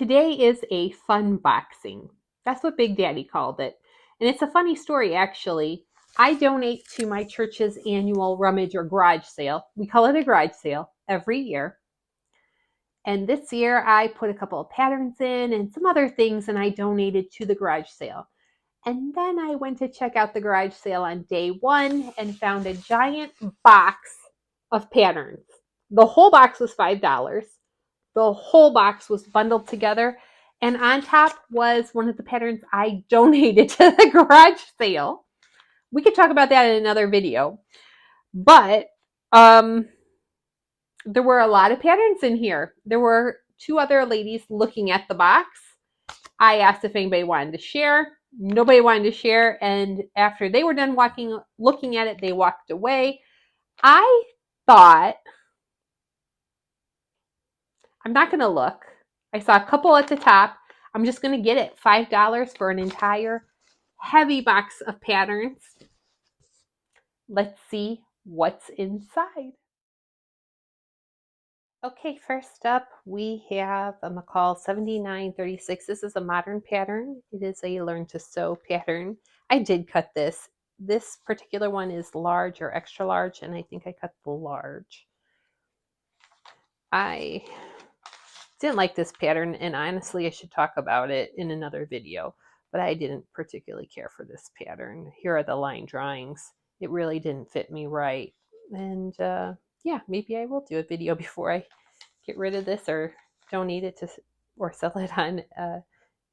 today is a fun boxing. That's what Big Daddy called it. And it's a funny story, actually. I donate to my church's annual rummage or garage sale. We call it a garage sale every year. And this year I put a couple of patterns in and some other things, and I donated to the garage sale. And then I went to check out the garage sale on day one and found a giant box of patterns. The whole box was $5. The whole box was bundled together. And on top was one of the patterns I donated to the garage sale. We could talk about that in another video. But there were a lot of patterns in here. There were two other ladies looking at the box. I asked if anybody wanted to share. Nobody wanted to share. And after they were done looking at it, they walked away. I thought, I'm not going to look. I saw a couple at the top. I'm just going to get it. $5 for an entire heavy box of patterns. Let's see what's inside. Okay, first up we have a McCall 7936. This is a modern pattern. It is a learn to sew pattern. I did cut this. This particular one is large or extra large, and I think I cut the large. I didn't like this pattern, and honestly I should talk about it in another video, but I didn't particularly care for this pattern. Here are the line drawings. It really didn't fit me right, and yeah, maybe I will do a video before I get rid of this or donate it to or sell it on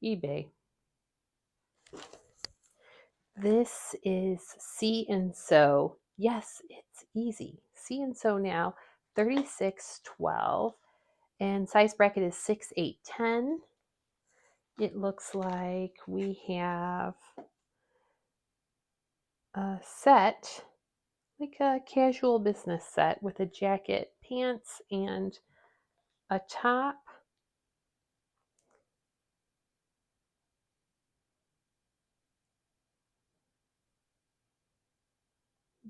eBay. This is See and Sew. Yes, it's easy. See and Sew now, 3612. And size bracket is 6, 8, 10. It looks like we have a set, like a casual business set with a jacket, pants, and a top.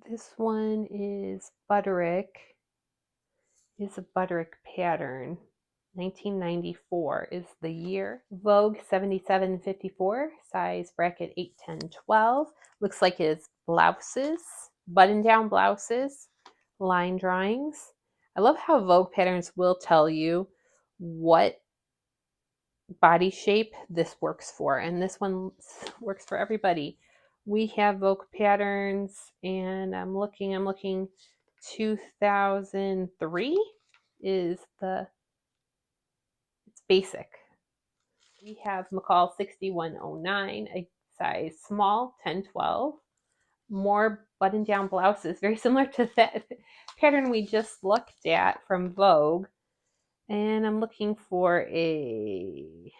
This one is Butterick. It's a Butterick pattern. 1994 is the year. Vogue 7754, size bracket 8, 10, 12. Looks like it's blouses, button-down blouses, line drawings. I love how Vogue patterns will tell you what body shape this works for, and this one works for everybody. We have Vogue patterns, and I'm looking 2003 is it's basic. We have McCall 6109, a size small, 10, 12. More button down blouses, very similar to that pattern we just looked at from Vogue. And I'm looking for a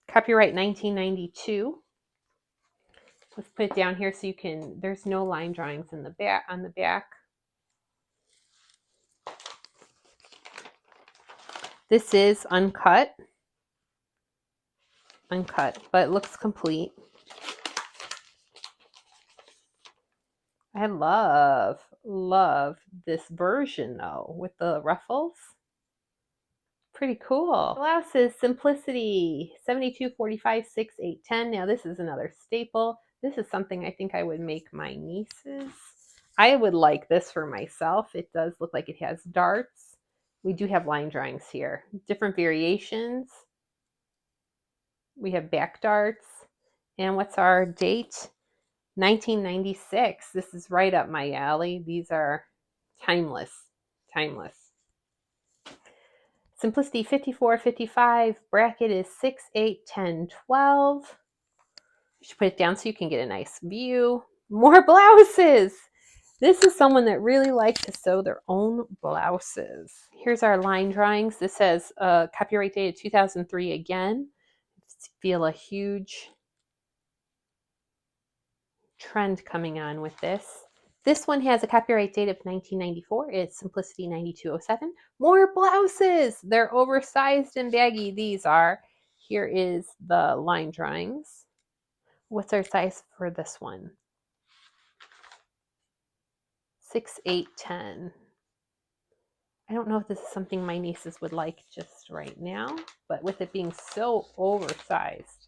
copyright 1992. Let's put it down here so you can, there's no line drawings in the back, on the back. This is uncut, but it looks complete. I love this version though, with the ruffles. Pretty cool. Blouses, Simplicity, 7245, 6, 8, 10. Now this is another staple. This is something I think I would make my nieces. I would like this for myself. It does look like it has darts. We do have line drawings here. Different variations. We have back darts. And what's our date? 1996. This is right up my alley. These are timeless. Simplicity 5455, bracket is 6, 8, 10, 12. You should put it down so you can get a nice view. More blouses. This is someone that really likes to sew their own blouses. Here's our line drawings. This says copyright dated 2003 again. Feel a huge trend coming on with this. This one has a copyright date of 1994. It's Simplicity 9207. More blouses. They're oversized and baggy. These are. Here is the line drawings. What's our size for this one? 6, 8, 10. I don't know if this is something my nieces would like just right now, but with it being so oversized,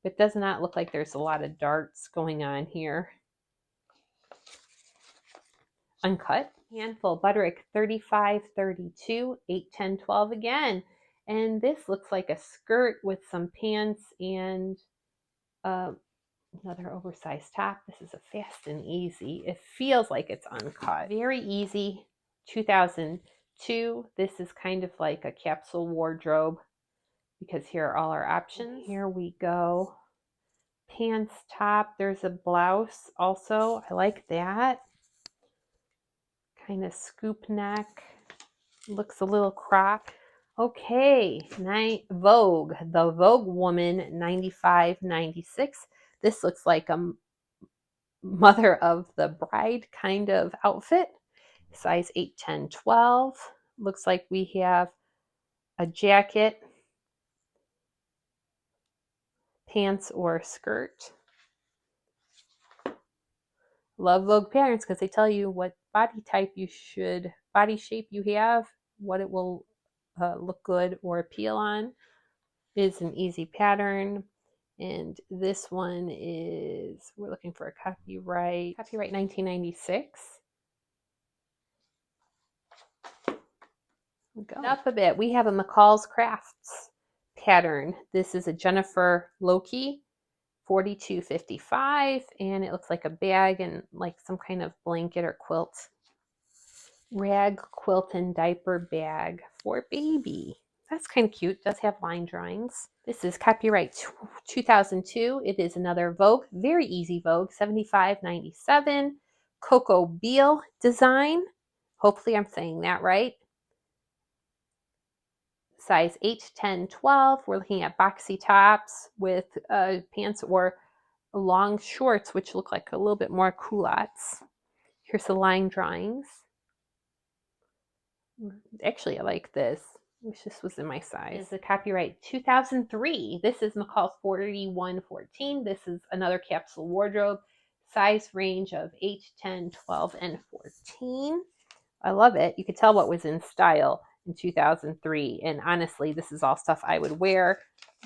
it does not look like there's a lot of darts going on here. Uncut. Handful, Butterick 35, 32, 8, 10, 12 again. And this looks like a skirt with some pants and another oversized top. This is a fast and easy. It feels like it's uncut. Very easy. 2002. This is kind of like a capsule wardrobe because here are all our options. Here we go. Pants, top. There's a blouse also. I like that. Kind of scoop neck. Looks a little cropped. Okay, Vogue. The Vogue woman 95, 96. This looks like a mother of the bride kind of outfit. Size 8, 10, 12. Looks like we have a jacket, pants or skirt. Love Vogue patterns because they tell you what body type you should, body shape you have, what it will look good or appeal on. Is an easy pattern. And this one is, we're looking for a copyright 1996. Up a bit, we have a McCall's Crafts pattern. This is a Jennifer Loki 4255, and it looks like a bag and like some kind of blanket or quilt. Rag quilt and diaper bag for baby. That's kind of cute. It does have line drawings. This is copyright 2002. It is another Vogue, very easy Vogue, 75.97. Cocoa Beale design. Hopefully I'm saying that right. Size 8, 10, 12. We're looking at boxy tops with pants or long shorts, which look like a little bit more culottes. Here's the line drawings. Actually, I like this. Wish this was in my size. This is a copyright 2003. This is McCall's 4114. This is another capsule wardrobe. Size range of 8, 10, 12, and 14. I love it. You could tell what was in style in 2003. And honestly, this is all stuff I would wear.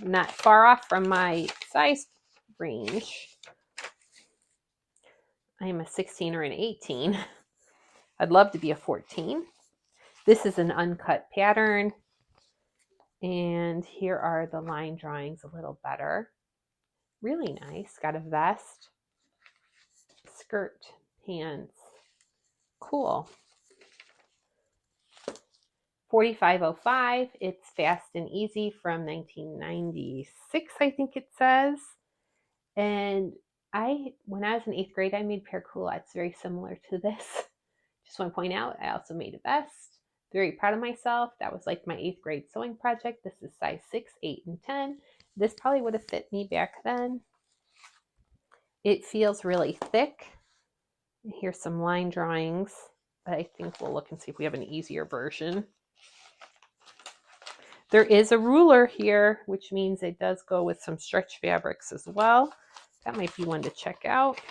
Not far off from my size range. I am a 16 or an 18. I'd love to be a 14. This is an uncut pattern. And here are the line drawings a little better. Really nice. Got a vest, skirt, pants. Cool. 4505. It's fast and easy from 1996, I think it says. And when I was in 8th grade, I made a pair of culottes very similar to this. Just want to point out, I also made a vest. Very proud of myself. That was like my 8th grade sewing project. This is size 6, 8, and 10. This probably would have fit me back then. It feels really thick. Here's some line drawings. I think we'll look and see if we have an easier version. There is a ruler here, which means it does go with some stretch fabrics as well. That might be one to check out.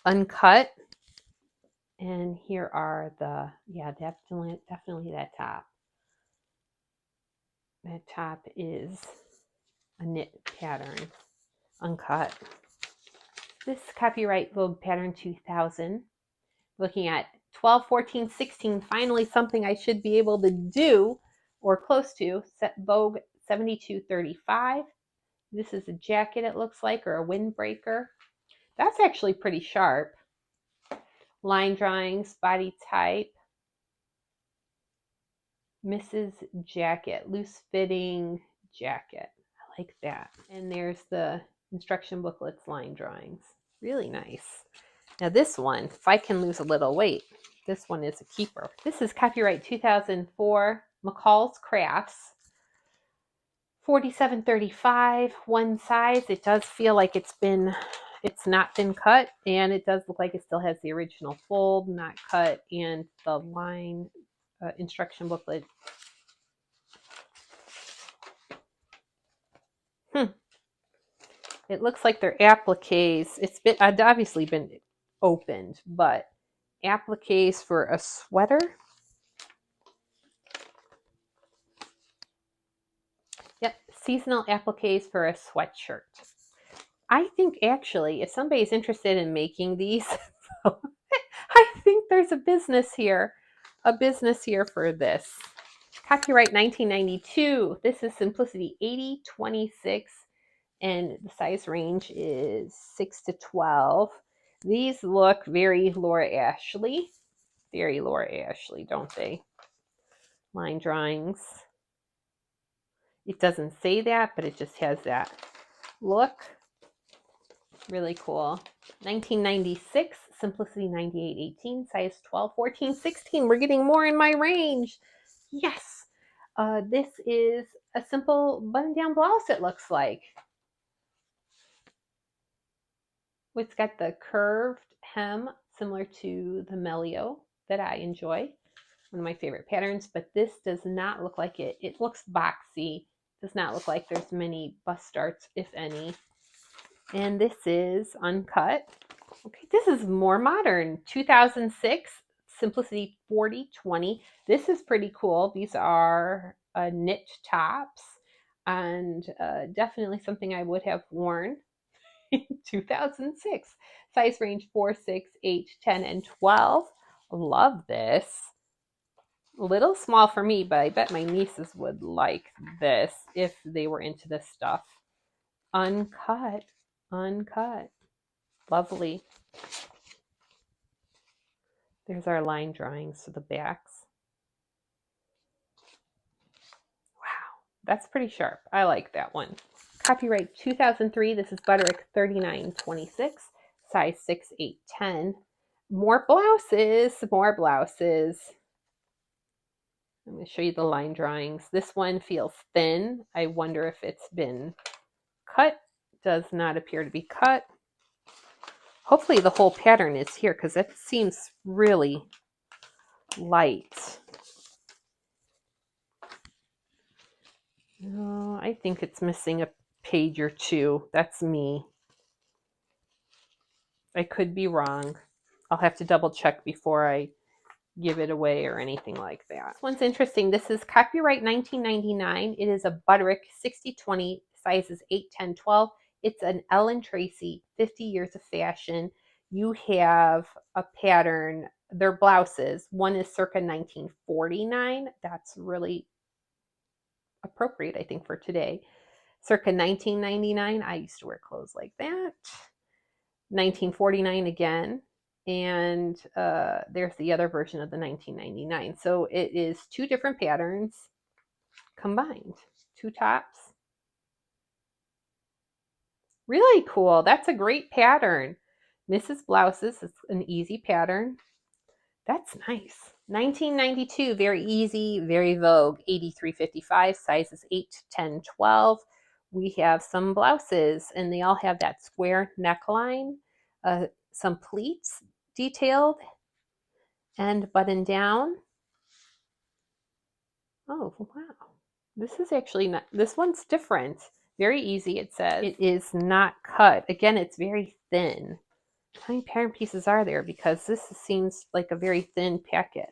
Uncut. And here are the, yeah, definitely that top. That top is a knit pattern, uncut. This copyright Vogue pattern 2000. Looking at 12, 14, 16, finally something I should be able to do or close to. Vogue 7235. This is a jacket, it looks like, or a windbreaker. That's actually pretty sharp. Line drawings, body type. Mrs. Jacket, loose fitting jacket. I like that. And there's the instruction booklets, line drawings. Really nice. Now this one, if I can lose a little weight, this one is a keeper. This is copyright 2004, McCall's Crafts. 4735, one size. It does feel like it's not been cut, and it does look like it still has the original fold, not cut, and the line instruction booklet. It looks like they're appliques. It's obviously been opened, but appliques for a sweater. Yep, seasonal appliques for a sweatshirt. I think actually, if somebody's interested in making these, I think there's a business here for this. Copyright 1992. This is Simplicity 8026, and the size range is 6 to 12. These look very Laura Ashley. Very Laura Ashley, don't they? Line drawings. It doesn't say that, but it just has that look. Really cool. 1996, Simplicity 9818, size 12, 14, 16. We're getting more in my range. Yes. This is a simple button-down blouse, it looks like. It's got the curved hem, similar to the Melio that I enjoy. One of my favorite patterns, but this does not look like it. It looks boxy. Does not look like there's many bust darts, if any. And this is uncut. Okay, this is more modern. 2006, Simplicity 4020. This is pretty cool. These are knit tops, and definitely something I would have worn in 2006. Size range 4, 6, 8, 10, and 12. Love this. A little small for me, but I bet my nieces would like this if they were into this stuff. Uncut. Uncut. Lovely. There's our line drawings to the backs. Wow, that's pretty sharp. I like that one. Copyright 2003. This is Butterick 3926, size 6, 8, 10. More blouses, more blouses. I'm going to show you the line drawings. This one feels thin. I wonder if it's been cut. Does not appear to be cut. Hopefully the whole pattern is here because it seems really light. No, I think it's missing a page or two. That's me. I could be wrong. I'll have to double check before I give it away or anything like that. This one's interesting. This is copyright 1999. It is a Butterick 6020, sizes 8, 10, 12. It's an Ellen Tracy, 50 years of fashion. You have a pattern. They're blouses. One is circa 1949. That's really appropriate, I think, for today. Circa 1999. I used to wear clothes like that. 1949 again. And there's the other version of the 1999. So it is two different patterns combined. Two tops. Really cool. That's a great pattern. Mrs. Blouses is an easy pattern. That's nice. 1992, very easy, very Vogue. 8355, sizes 8, 10, 12. We have some blouses, and they all have that square neckline, some pleats detailed, and button down. Oh, wow. This is actually not, this one's different. Very easy, it says. It is not cut. Again, it's very thin. How many pattern pieces are there? Because this seems like a very thin packet.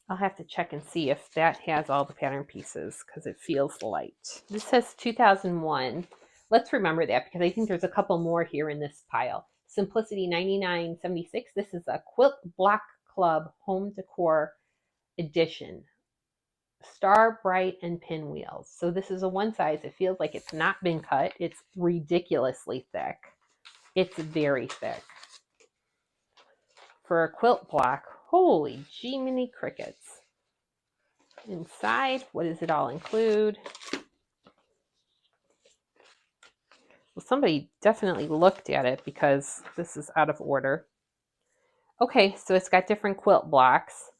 I'll have to check and see if that has all the pattern pieces because it feels light. This says 2001. Let's remember that because I think there's a couple more here in this pile. Simplicity 9976. This is a Quilt Block Club Home Decor Edition. Star Bright and Pinwheels. So this is a one size. It feels like it's not been cut. It's ridiculously thick. It's very thick. For a quilt block, holy Jiminy Crickets. Inside, what does it all include? Well, somebody definitely looked at it because this is out of order. Okay, so it's got different quilt blocks.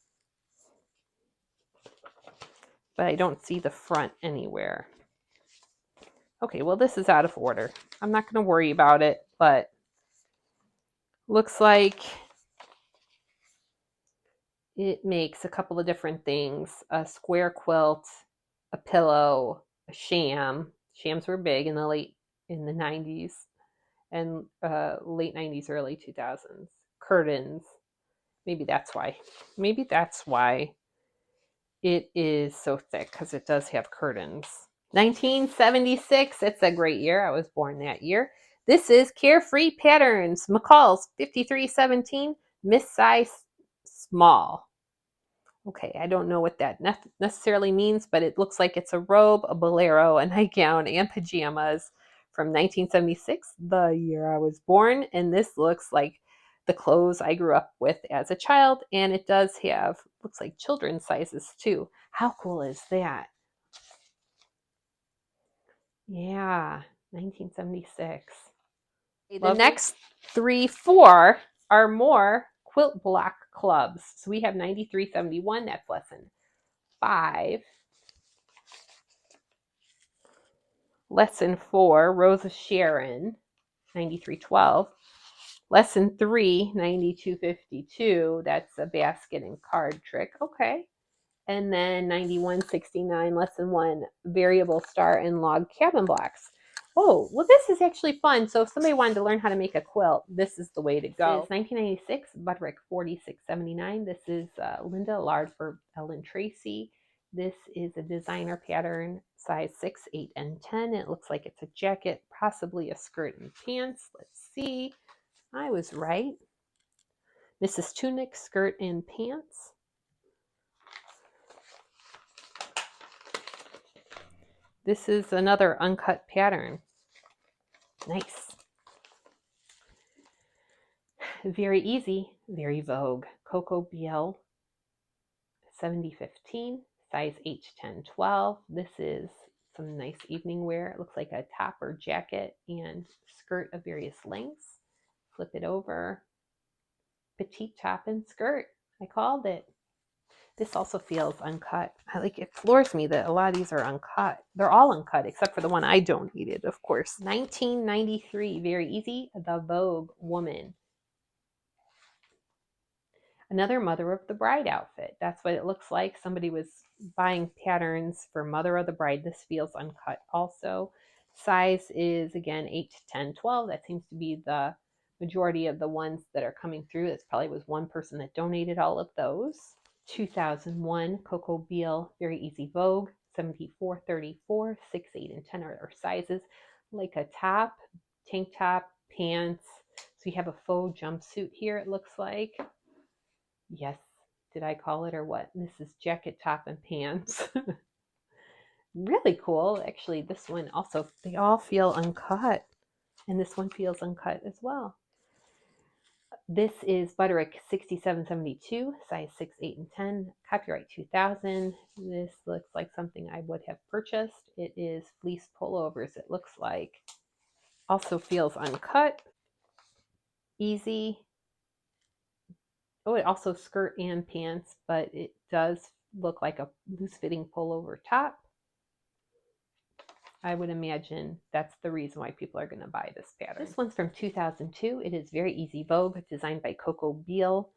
But I don't see the front anywhere. Okay, well, this is out of order. I'm not going to worry about it, but looks like it makes a couple of different things. A square quilt, a pillow, a sham. Shams were big in the 90s and late 90s, early 2000s. curtains. Maybe that's why. Maybe that's why it is so thick, because it does have curtains. 1976, it's a great year. I was born that year. This is Carefree Patterns, McCall's 5317, Miss Size Small. Okay, I don't know what that necessarily means, but it looks like it's a robe, a bolero, a nightgown, and pajamas from 1976, the year I was born. And this looks like the clothes I grew up with as a child, and it does have, looks like children's sizes too. How cool is that? Yeah, 1976. The next 4 are more quilt block clubs. So we have 9371, that's lesson 5. Lesson 4, Rose of Sharon, 9312. Lesson 3, 9252, that's a basket and card trick. Okay. And then 9169, lesson 1, variable star and log cabin blocks. Oh, well, this is actually fun. So if somebody wanted to learn how to make a quilt, this is the way to go. This is 1996, Butterick 4679. This is Linda Allard for Ellen Tracy. This is a designer pattern, size 6, 8, and 10. It looks like it's a jacket, possibly a skirt and pants. Let's see. I was right. Mrs. Tunic, skirt and pants. This is another uncut pattern. Nice. Very easy, very Vogue. Coco BL 7015, size H 10 12. This is some nice evening wear. It looks like a top or jacket and skirt of various lengths. Flip it over. Petite top and skirt. I called it. This also feels uncut. It floors me that a lot of these are uncut. They're all uncut except for the one I donated, of course. 1993, very easy. The Vogue woman. Another Mother of the Bride outfit. That's what it looks like. Somebody was buying patterns for Mother of the Bride. This feels uncut also. Size is, again, 8 to 10, 12. That seems to be the majority of the ones that are coming through. This probably was one person that donated all of those. 2001 Coco Beale, very easy Vogue, 7434, 6, 8, and 10 are sizes. Like a top, tank top, pants. So you have a faux jumpsuit here, it looks like. Yes, did I call it or what? This is jacket, top, and pants. Really cool. Actually, this one also, they all feel uncut. And this one feels uncut as well. This is Butterick 6772, size 6, 8, and 10, copyright 2000. This looks like something I would have purchased. It is fleece pullovers, it looks like. Also feels uncut. Easy. Oh, it also skirt and pants, but it does look like a loose-fitting pullover top. I would imagine that's the reason why people are going to buy this pattern. This one's from 2002. It is very easy Vogue, designed by Coco Beale,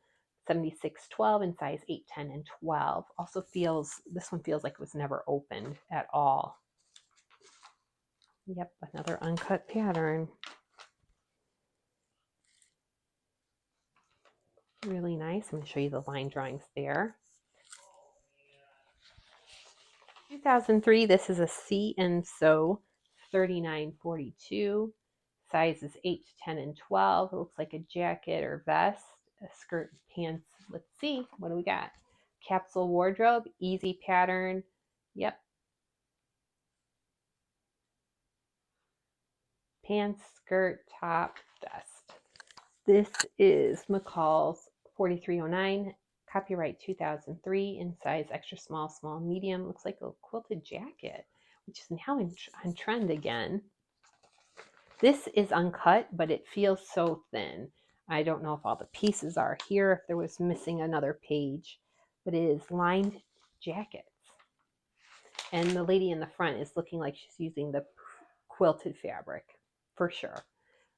7612 in size 8, 10, and 12. Also feels, this one feels like it was never opened at all. Yep, another uncut pattern. Really nice. I'm going to show you the line drawings there. 2003, this is a See and Sew 3942. Sizes 8 to 10 and 12. It looks like a jacket or vest, a skirt, pants. Let's see, what do we got? Capsule wardrobe, easy pattern. Yep. Pants, skirt, top, vest. This is McCall's 4309, copyright 2003, in size extra small, small, medium. Looks like a quilted jacket, which is now on trend again. This is uncut, but it feels so thin. I don't know if all the pieces are here, if there was missing another page, but it is lined jackets. And the lady in the front is looking like she's using the quilted fabric, for sure.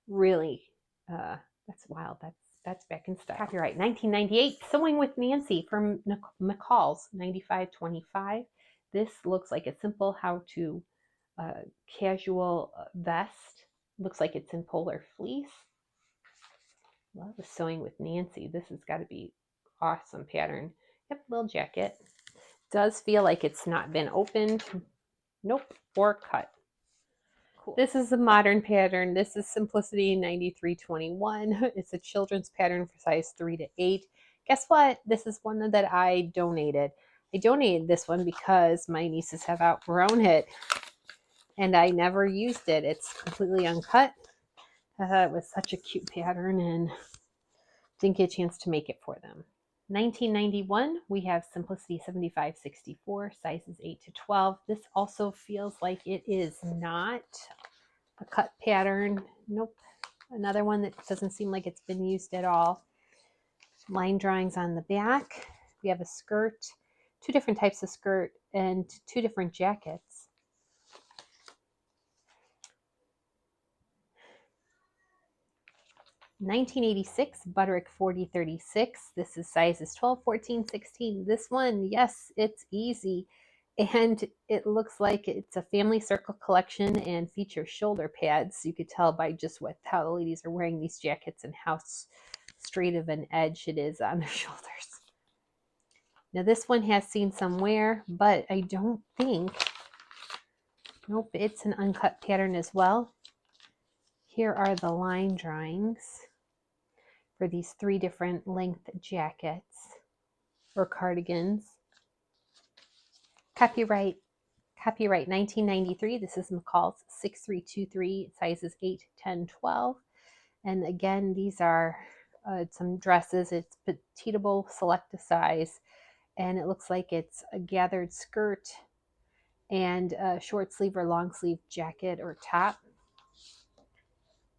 Really, that's wild. That's back in style. Copyright 1998, Sewing with Nancy from McCall's 9525. This looks like a simple how-to casual vest. Looks like it's in polar fleece. Love the Sewing with Nancy. This has got to be awesome pattern. Yep, little jacket. Does feel like it's not been opened. Nope, or cut. Cool. This is a modern pattern. This is Simplicity 9321. It's a children's pattern for size 3 to 8. Guess what? This is one that I donated. I donated this one because my nieces have outgrown it and I never used it. It's completely uncut. I thought it was such a cute pattern and didn't get a chance to make it for them. 1991, we have Simplicity 7564, sizes 8 to 12. This also feels like it is not a cut pattern. Nope. Another one that doesn't seem like it's been used at all. Line drawings on the back. We have a skirt, 2 different types of skirt, and 2 different jackets. $1986 Butterick 4036. This is sizes 12, 14, 16. This one, yes, it's easy. And it looks like it's a family circle collection and features shoulder pads. You could tell by just how the ladies are wearing these jackets and how straight of an edge it is on their shoulders. Now this one has seen some wear, but I don't think, nope, it's an uncut pattern as well. Here are the line drawings for these 3 different length jackets or cardigans. Copyright 1993. This is McCall's 6323, sizes 8, 10, 12. And again, these are some dresses. It's petitable, select a size. And it looks like it's a gathered skirt and a short sleeve or long sleeve jacket or top.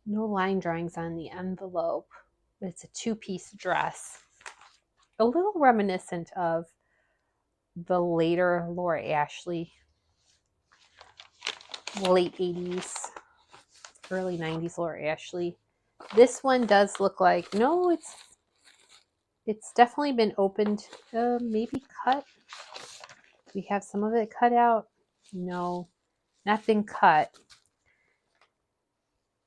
No line drawings on the envelope. It's a 2-piece dress. A little reminiscent of the later Laura Ashley, late 80s, early 90s Laura Ashley. This one does look like, no, it's definitely been opened, maybe cut. We have some of it cut out. No, not been cut.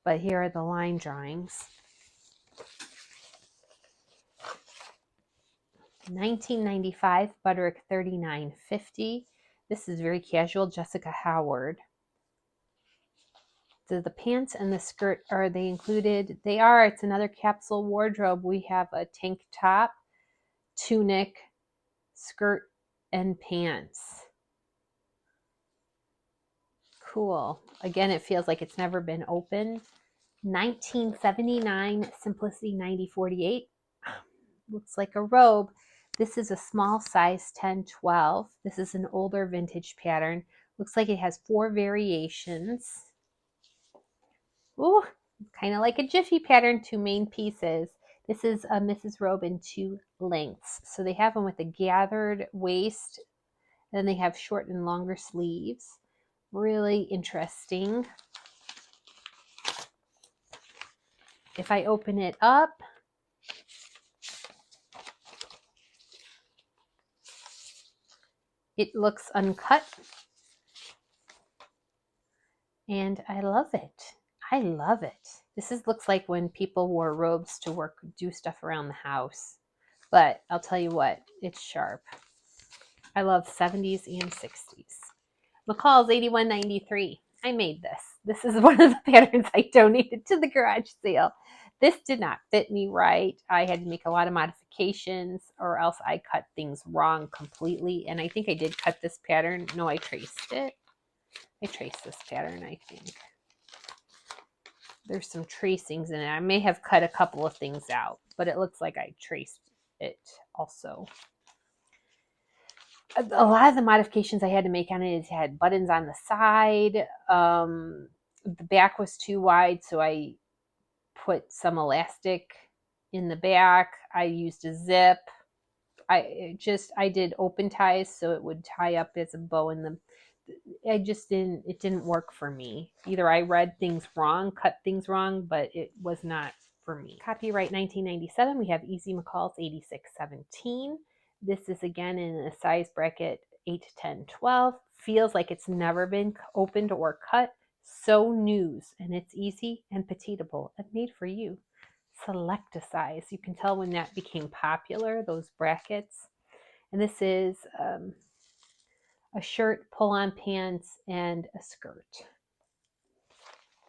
But here are the line drawings. 1995 Butterick 3950. This is very casual, Jessica Howard. So the pants and the skirt, are they included? They are. It's another capsule wardrobe. We have a tank top, tunic, skirt, and pants. Cool. Again, it feels like it's never been opened. 1979 Simplicity 9048. Looks like a robe. This is a small size 10, 12. This is an older vintage pattern. Looks like it has 4 variations. Ooh, kind of like a Jiffy pattern, 2 main pieces. This is a Mrs. Robe in 2 lengths. So they have them with a gathered waist, and then they have short and longer sleeves. Really interesting. If I open it up, it looks uncut. And I love it. I love it. This looks like when people wore robes to work, do stuff around the house. But I'll tell you what, it's sharp. I love 70s and 60s. McCall's 8193. I made this. This is one of the patterns I donated to the garage sale. This did not fit me right. I had to make a lot of modifications or else I cut things wrong completely. And I think I did cut this pattern. No, I traced it. I traced this pattern, I think. There's some tracings in it. I may have cut a couple of things out, but it looks like I traced it also. A lot of the modifications I had to make on it is had buttons on the side. The back was too wide, so I put some elastic in the back. I used a zip. I did open ties so it would tie up as a bow in the. It didn't work for me. Either I read things wrong, cut things wrong, but it was not for me. Copyright 1997, we have Easy McCall's 8617. This is again in a size bracket 8 to 10, 12. Feels like it's never been opened or cut. So news, and it's easy and petitable and made for you. select a size. You can tell when that became popular, those brackets. And this is a shirt, pull-on pants, and a skirt.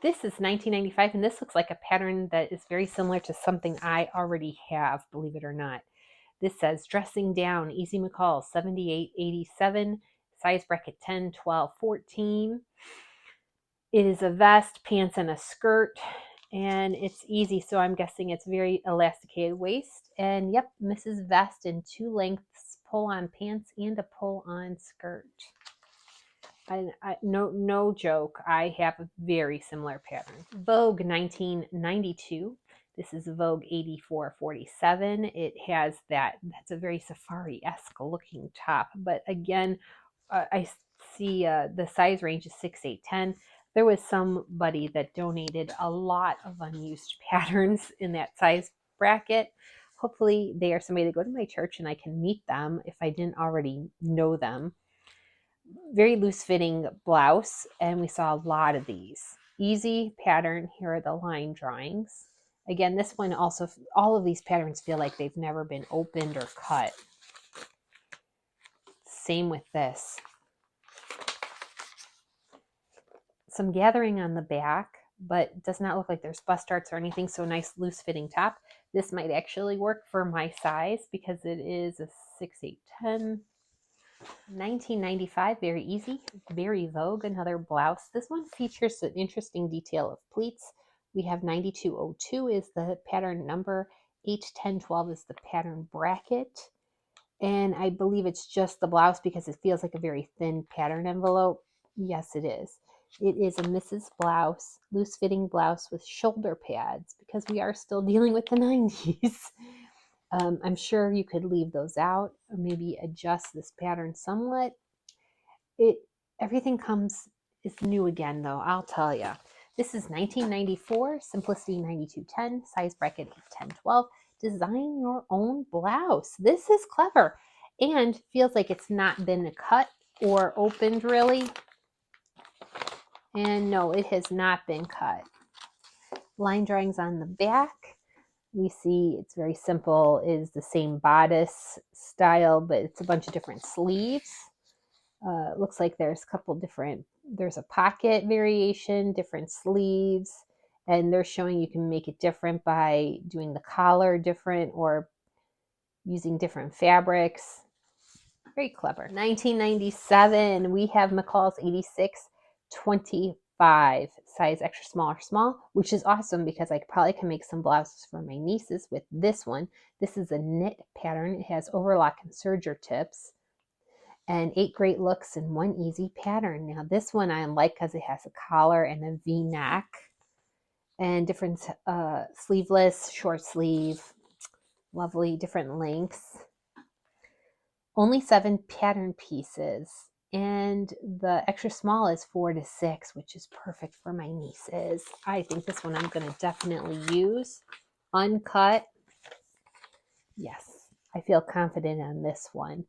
This is 1995, and this looks like a pattern that is very similar to something I already have, believe it or not. This says dressing down, Easy McCall, 78.87, size bracket 10, 12, 14. It is a vest, pants, and a skirt, and it's easy, so I'm guessing it's very elasticated waist. And yep, Mrs. Vest in 2 lengths, pull-on pants, and a pull-on skirt. No joke, I have a very similar pattern. Vogue 1992. This is Vogue 8447. It has that's a very safari-esque looking top. But again, I see the size range is 6, 8, 10. There was somebody that donated a lot of unused patterns in that size bracket. Hopefully they are somebody that go to my church and I can meet them if I didn't already know them. Very loose fitting blouse, and we saw a lot of these. Easy pattern. Here are the line drawings. Again, this one also, all of these patterns feel like they've never been opened or cut. Same with this. Some gathering on the back, but does not look like there's bust darts or anything, so a nice loose fitting top. This might actually work for my size because it is a 6, 8, 10. 1995, very easy, very Vogue, another blouse. This one features an interesting detail of pleats. We have 9202 is the pattern number, 8, 10, 12 is the pattern bracket, and I believe it's just the blouse because it feels like a very thin pattern envelope. Yes, it is. It is a Mrs. Blouse, loose fitting blouse with shoulder pads because we are still dealing with the 90s. I'm sure you could leave those out or maybe adjust this pattern somewhat. Everything is new again though, I'll tell you. This is 1994, Simplicity 9210, size bracket 8, 10, 12. Design your own blouse. This is clever and feels like it's not been cut or opened really. And no, it has not been cut. Line drawings on the back. We see it's very simple, is the same bodice style, but it's a bunch of different sleeves. Looks like there's a couple different, there's a pocket variation, different sleeves, and they're showing you can make it different by doing the collar different or using different fabrics. Very clever. 1997, we have McCall's 8625. Size extra small or small, which is awesome because I probably can make some blouses for my nieces with this one. This is a knit pattern. It has overlock and serger tips and 8 great looks in 1 easy pattern. Now this one I like because it has a collar and a V-neck and different sleeveless, short sleeve, lovely different lengths. Only 7 pattern pieces. And the extra small is 4 to 6, which is perfect for my nieces. I think this one I'm going to definitely use. Uncut. Yes, I feel confident on this one.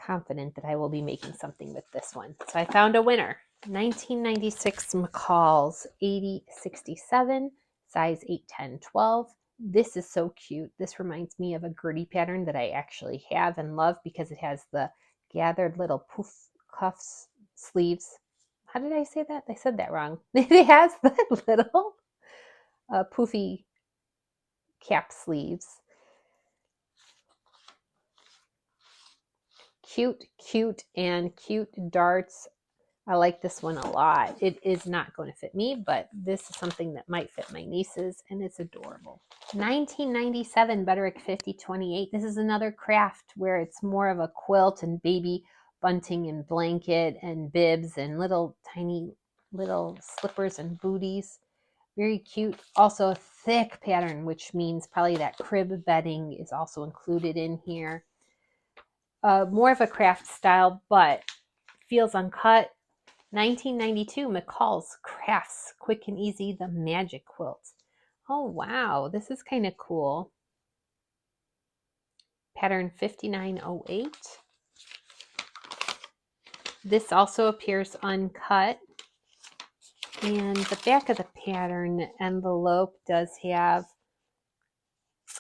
Confident that I will be making something with this one. So I found a winner. 1996 McCall's 8067, size 8, 10, 12. This is so cute. This reminds me of a Gertie pattern that I actually have and love because it has the gathered little poof cuffs, sleeves. How did I say that? I said that wrong. It has the little poofy cap sleeves. Cute darts. I like this one a lot. It is not going to fit me, but this is something that might fit my nieces, and it's adorable. 1997 Butterick 5028. This is another craft where it's more of a quilt and baby bunting and blanket and bibs and little tiny little slippers and booties. Very cute. Also a thick pattern, which means probably that crib bedding is also included in here. More of a craft style, but feels uncut. 1992 McCall's Crafts, Quick and Easy, the Magic Quilt. Oh wow, this is kind of cool. Pattern 5908. This also appears uncut. And the back of the pattern envelope does have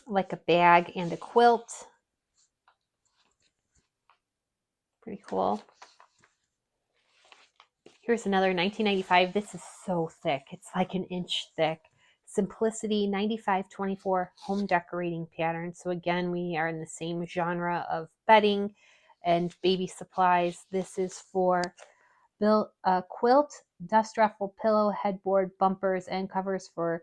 like a bag and a quilt. Pretty cool. Here's another 1995. This is so thick. It's like an inch thick. Simplicity 9524 home decorating pattern. So again, we are in the same genre of bedding and baby supplies. This is for quilt, dust ruffle, pillow, headboard, bumpers, and covers for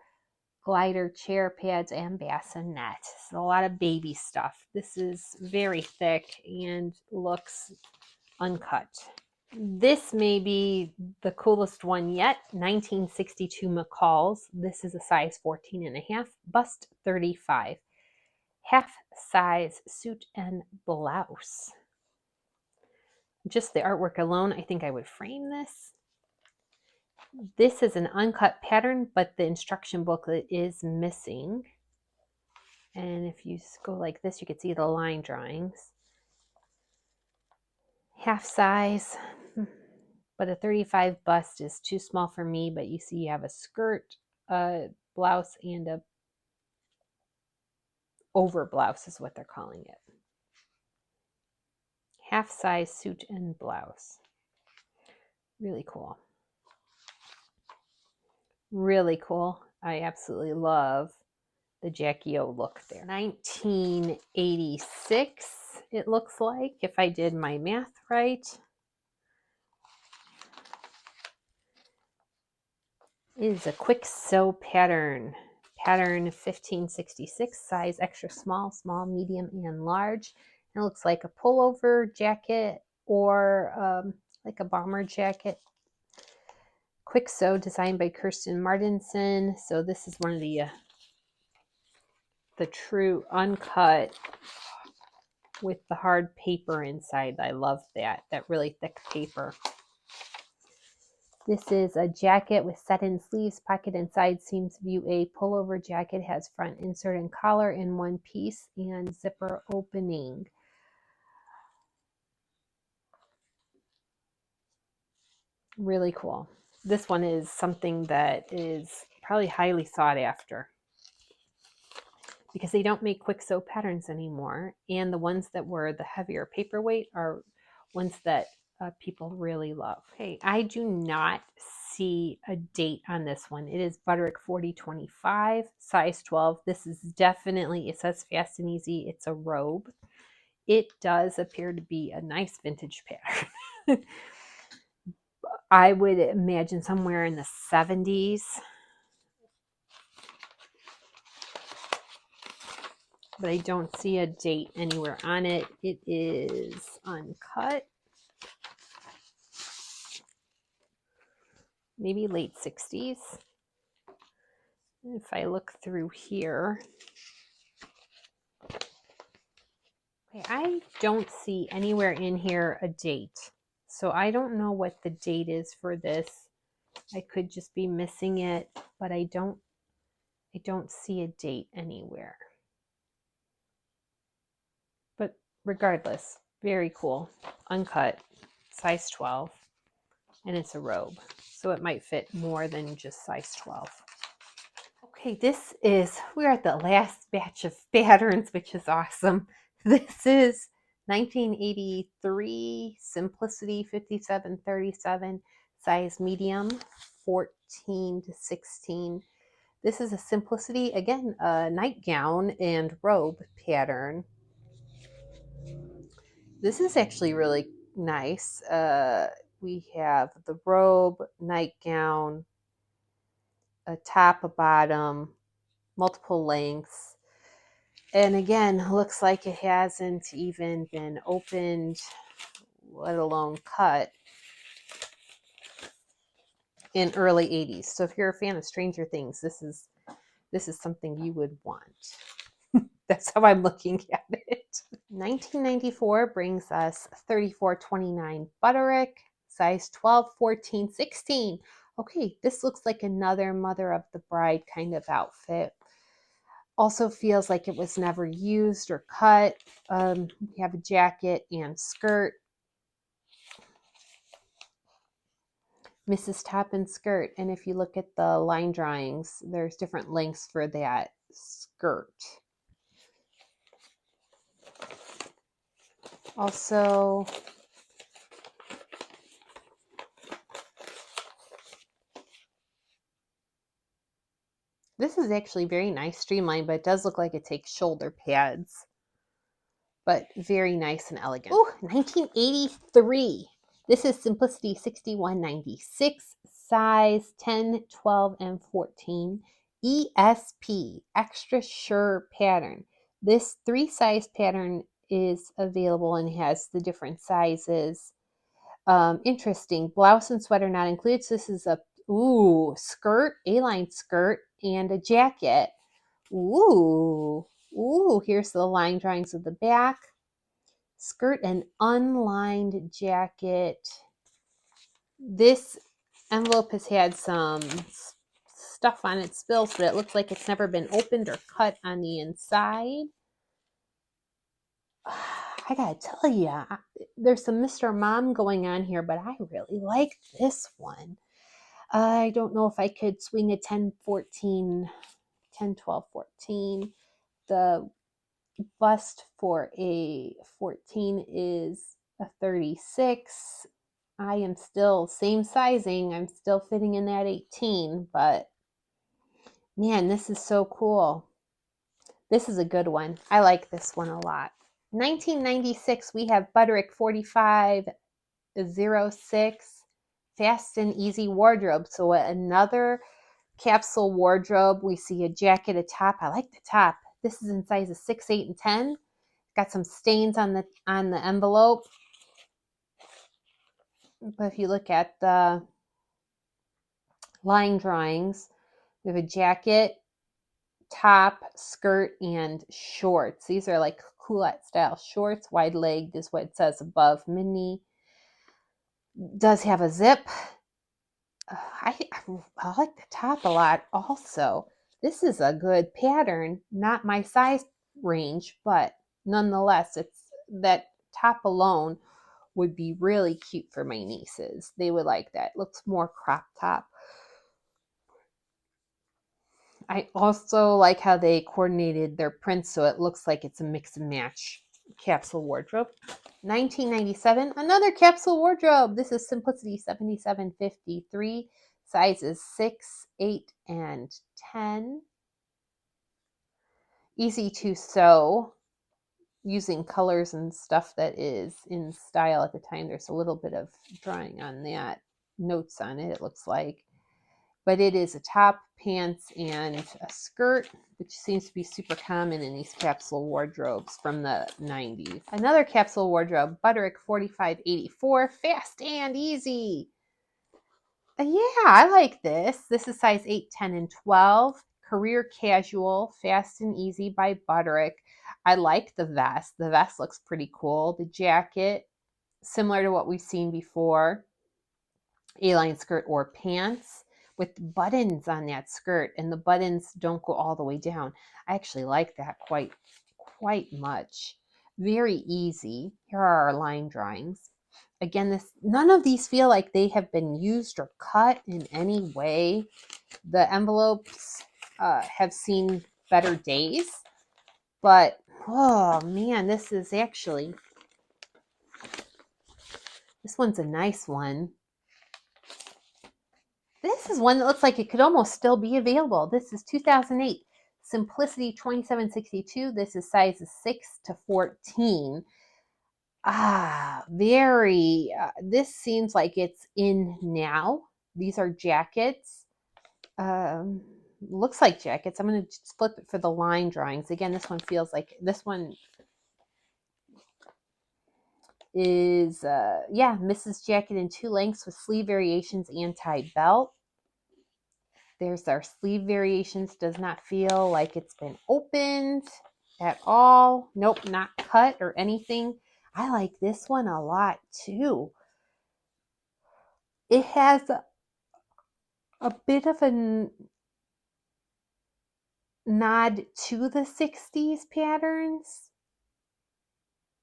glider, chair pads, and bassinet. So a lot of baby stuff. This is very thick and looks uncut. This may be the coolest one yet. 1962 McCalls. This is a size 14 and a half, bust 35. Half size suit and blouse. Just the artwork alone, I think I would frame this. This is an uncut pattern, but the instruction booklet is missing. And if you go like this, you can see the line drawings. Half size, but a 35 bust is too small for me, but you see you have a skirt, a blouse, and a over blouse is what they're calling it. Half size suit and blouse. Really cool. Really cool. I absolutely love the Jackie O look there. 1986, it looks like, if I did my math right. It is a quick sew pattern. Pattern 1566, size extra small, small, medium, and large. It looks like a pullover jacket or like a bomber jacket. Quick sew, designed by Kirsten Martinson. So this is one of the true uncut with the hard paper inside. I love that really thick paper. This is a jacket with set-in sleeves, pocket and side seams view A. Pullover jacket has front insert and collar in one piece and zipper opening. Really cool. This one is something that is probably highly sought after because they don't make quick sew patterns anymore. And the ones that were the heavier paperweight are ones that people really love. Okay, I do not see a date on this one. It is Butterick 4025, size 12. This is definitely, it says fast and easy. It's a robe. It does appear to be a nice vintage pattern. I would imagine somewhere in the 70s. But I don't see a date anywhere on it. It is uncut. Maybe late 60s. If I look through here, okay, I don't see anywhere in here a date. So I don't know what the date is for this. I could just be missing it, but I don't see a date anywhere. But regardless, very cool. Uncut, size 12, and it's a robe. So it might fit more than just size 12. Okay, we're at the last batch of patterns, which is awesome. This is 1983 Simplicity 5737, size medium, 14 to 16. This is a Simplicity, again, a nightgown and robe pattern. This is actually really nice. We have the robe, nightgown, a top, a bottom, multiple lengths. And again, looks like it hasn't even been opened, let alone cut, in early 80s. So if you're a fan of Stranger Things, this is something you would want. That's how I'm looking at it. 1994 brings us 3429 Butterick, size 12, 14, 16. Okay, this looks like another Mother of the Bride kind of outfit. Also feels like it was never used or cut. We have a jacket and skirt. Mrs. Top and skirt. And if you look at the line drawings, there's different lengths for that skirt. Also, this is actually very nice, streamlined, but it does look like it takes shoulder pads. But very nice and elegant. Oh, 1983. This is Simplicity 6196, size 10, 12, and 14. ESP, extra sure pattern. This 3-size pattern is available and has the different sizes. Interesting. Blouse and sweater not included. So this is a skirt, A-line skirt, and a jacket. Here's the line drawings of the back. Skirt and unlined jacket. This envelope has had some stuff on it, spills, but it looks like it's never been opened or cut on the inside. I gotta tell you, there's some Mr. Mom going on here, but I really like this one. I don't know if I could swing a 10, 14, 10, 12, 14. The bust for a 14 is a 36. I am still same sizing. I'm still fitting in that 18, but man, this is so cool. This is a good one. I like this one a lot. 1996, we have Butterick 4506, Fast and Easy Wardrobe. So another capsule wardrobe. We see a jacket, a top. I like the top. This is in sizes 6, 8, and 10. Got some stains on the envelope. But if you look at the line drawings, we have a jacket, top, skirt, and shorts. These are like culotte style shorts. Wide legged is what it says above. Mini does have a zip. I like the top a lot also. This is a good pattern. Not my size range, but nonetheless, it's that top alone would be really cute for my nieces. They would like that. It looks more crop top. I also like how they coordinated their prints so it looks like it's a mix and match capsule wardrobe. 1997, another capsule wardrobe. This is Simplicity 7753, sizes 6, 8, and 10. Easy to sew using colors and stuff that is in style at the time. There's a little bit of drawing on that, notes on it, it looks like. But it is a top, pants, and a skirt, which seems to be super common in these capsule wardrobes from the 90s. Another capsule wardrobe, Butterick 4584, Fast and Easy. Yeah, I like this. This is size 8, 10, and 12. Career Casual, Fast and Easy by Butterick. I like the vest. The vest looks pretty cool. The jacket, similar to what we've seen before. A-line skirt or pants with buttons on that skirt, and the buttons don't go all the way down. I actually like that quite much. Very easy. Here are our line drawings. Again, none of these feel like they have been used or cut in any way. The envelopes have seen better days, but oh man, this one's a nice one. This is one that looks like it could almost still be available. This is 2008, Simplicity 2762. This is sizes 6 to 14. This seems like it's in now. These are jackets. Looks like jackets. I'm going to flip it for the line drawings. Again, this one feels like, this one is, Mrs. Jacket in 2 lengths with sleeve variations and tied belt. There's our sleeve variations. Does not feel like it's been opened at all. Nope, not cut or anything. I like this one a lot too. It has a bit of a nod to the 60s patterns.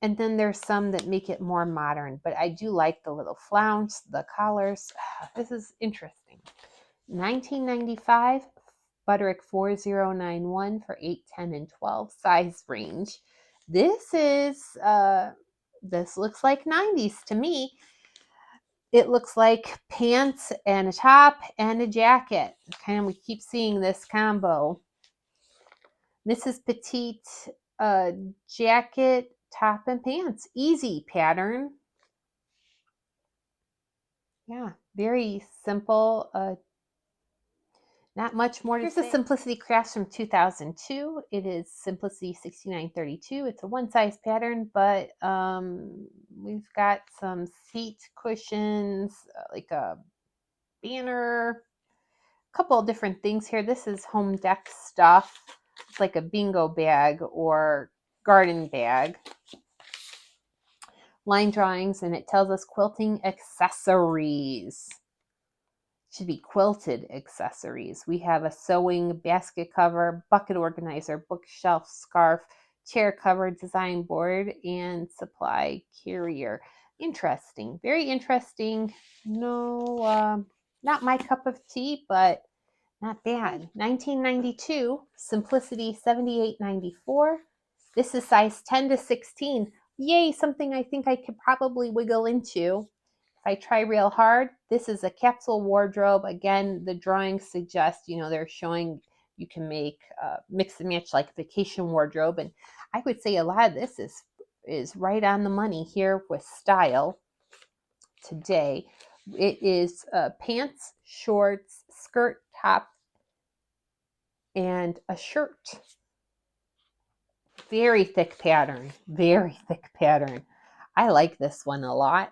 And then there's some that make it more modern, but I do like the little flounce, the collars. This is interesting. 1995, Butterick 4091 for 8, 10, and 12 size range. This is This looks like 90s to me. It looks like pants and a top and a jacket. Kind of, we keep seeing this combo. Mrs. Petite jacket, top, and pants. Easy pattern. Yeah, very simple. Not much more to say. Here's a Simplicity Crafts from 2002. It is Simplicity 6932. It's a one-size pattern, but we've got some seat cushions, like a banner, a couple of different things here. This is home deck stuff. It's like a bingo bag or garden bag. Line drawings, and it tells us quilting accessories. Should be quilted accessories. We have a sewing basket cover, bucket organizer, bookshelf, scarf, chair cover, design board, and supply carrier. Interesting. Very interesting. No, not my cup of tea, but not bad. 1992, Simplicity 7894. This is size 10 to 16. Yay, something I think I could probably wiggle into. If I try real hard, this is a capsule wardrobe. Again, the drawings suggest, they're showing you can make mix and match like a vacation wardrobe. And I would say a lot of this is right on the money here with style today. It is pants, shorts, skirt, top, and a shirt. Very thick pattern. Very thick pattern. I like this one a lot.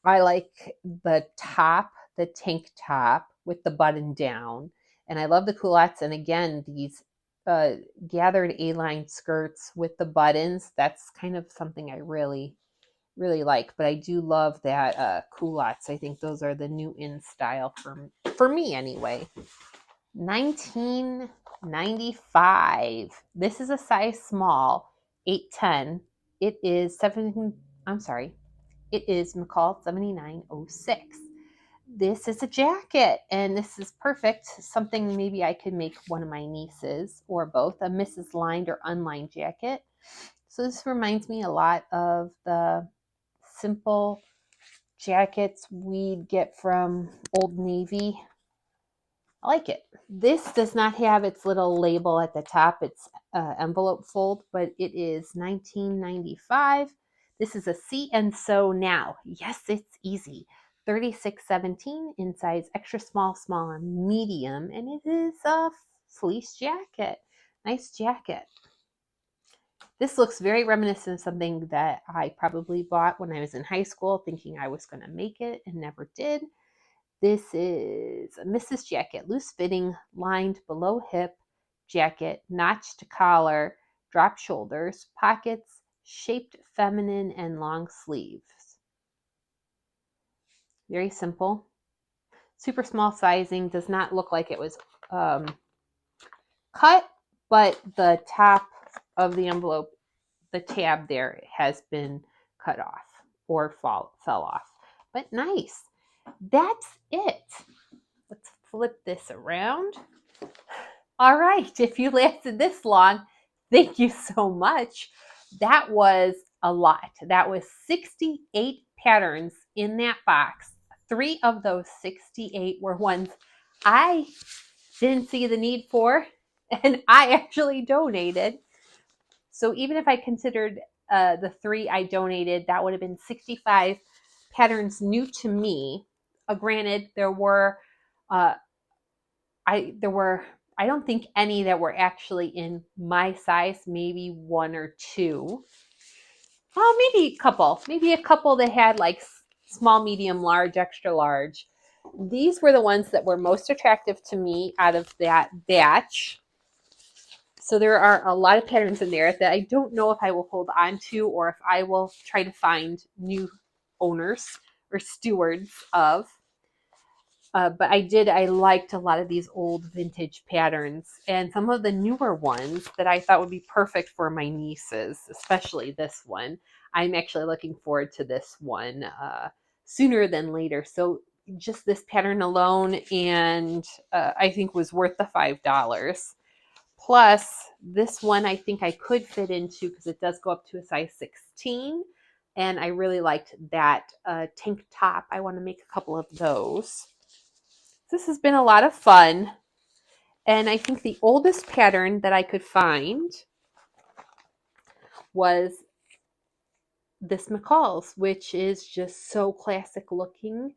I like the top, the tank top with the button down. And I love the culottes. And again, these gathered A-line skirts with the buttons. That's kind of something I really, really like. But I do love that culottes. I think those are the new in style for me anyway. 1995. This is a size small, 810. It is McCall 7906. This is a jacket, and this is perfect. Something maybe I could make one of my nieces, or both, a Mrs. Lined or unlined jacket. So this reminds me a lot of the simple jackets we'd get from Old Navy. I like it. This does not have its little label at the top. It's envelope fold, but it is $19.95. This is a See and Sew Now. Yes, it's easy. 3617 in size extra small, small, and medium, and it is a fleece jacket. Nice jacket. This looks very reminiscent of something that I probably bought when I was in high school, thinking I was going to make it and never did. This is a Mrs. jacket, loose fitting, lined below hip jacket, notched collar, drop shoulders, pockets, shaped feminine, and long sleeves. Very simple. Super small sizing. Does not look like it was cut, but the top of the envelope, the tab there, has been cut off or fell off. But nice. That's it. Let's flip this around. All right, if you lasted this long, thank you so much. That was a lot. That was 68 patterns in that box. 3 of those 68 were ones I didn't see the need for, and I actually donated. So even if I considered the 3 I donated, that would have been 65 patterns new to me. Granted, there were I don't think any that were actually in my size. Maybe 1 or 2. Well, maybe a couple that had like small, medium, large, extra large. These were the ones that were most attractive to me out of that batch. So there are a lot of patterns in there that I don't know if I will hold on to, or if I will try to find new owners or stewards of. But I liked a lot of these old vintage patterns, and some of the newer ones that I thought would be perfect for my nieces, especially this one. I'm actually looking forward to this one sooner than later. So just this pattern alone, and I think was worth the $5. Plus this one I think I could fit into, because it does go up to a size 16. And I really liked that tank top. I want to make a couple of those. This has been a lot of fun. And I think the oldest pattern that I could find was this McCall's, which is just so classic looking.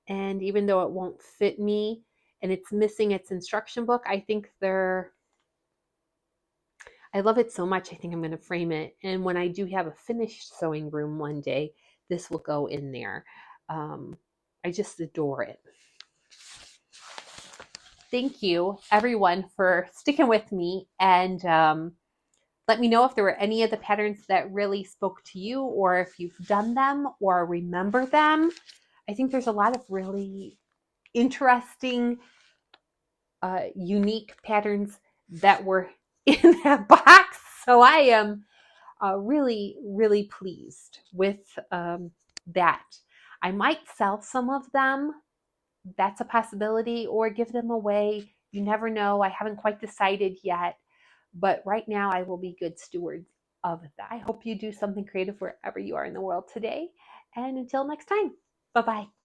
And even though it won't fit me and it's missing its instruction book, I think I love it so much. I think I'm going to frame it. And when I do have a finished sewing room one day, this will go in there. I just adore it. Thank you, everyone, for sticking with me. And let me know if there were any of the patterns that really spoke to you, or if you've done them or remember them. I think there's a lot of really interesting, unique patterns that were in that box. So I am really, really pleased with that. I might sell some of them. That's a possibility, or give them away. You never know. I haven't quite decided yet. But right now, I will be good stewards of that. I hope you do something creative wherever you are in the world today. And until next time, bye-bye.